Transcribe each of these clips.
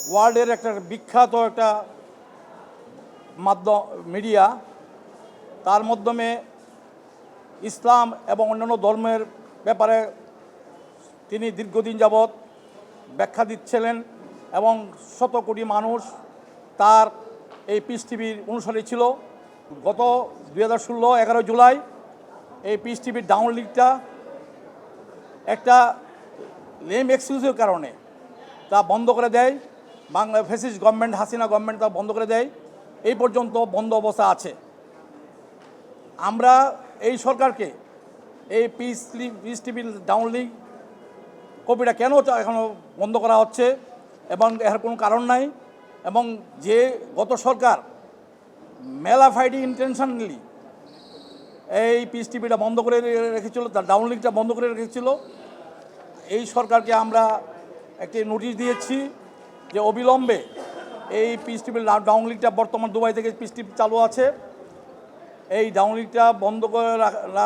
ওয়ার্ল্ডের একটা বিখ্যাত একটা মাধ্যম মিডিয়া, তার মাধ্যমে ইসলাম এবং অন্যান্য ধর্মের ব্যাপারে তিনি দীর্ঘদিন যাবৎ ব্যাখ্যা দিচ্ছিলেন এবং শত কোটি মানুষ তার এই পিস টিভির অনুসারী ছিল। গত 2016 11 জুলাই এই পিস টিভির ডাউনলিংটা একটা লেম এক্সকিউজের কারণে তা বন্ধ করে দেয়। Bangla fascist government, Hasina government তা বন্ধ করে দেয়। এই পর্যন্ত বন্ধ অবস্থা আছে। আমরা এই সরকারকে এই পিস টিভির ডাউনলিং কপিটা কেন এখনও বন্ধ করা হচ্ছে এবং এর কোনো কারণ নাই, এবং যে গত সরকার মেলাফাইডি ইন্টেনশনালি এই পিস টিভিটা বন্ধ করে রেখেছিল, তার ডাউনলিংটা বন্ধ করে রেখেছিল, এই সরকারকে আমরা একটি নোটিশ দিয়েছি যে অবিলম্বে এই পিস টিভির ডাউনলিংটা, বর্তমান দুবাই থেকে পিস টিভি চালু আছে, এই ডাউনলিংটা বন্ধ করে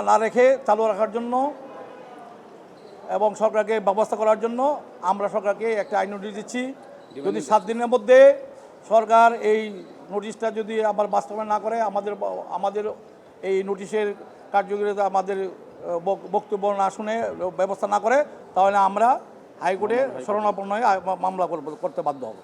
না রেখে চালু রাখার জন্য এবং সরকারকে ব্যবস্থা করার জন্য আমরা সরকারকে একটা আইন নোটিশ দিচ্ছি। যদি 7 দিনের মধ্যে সরকার এই নোটিশটা যদি আবার বাস্তবায়ন না করে, আমাদের এই নোটিশের কার্যকারিতা, আমাদের বক্তব্য না শুনে ব্যবস্থা না করে, তাহলে আমরা হাইকোর্টে শরণাপন্ন হয়ে মামলা করতে বাধ্য হব।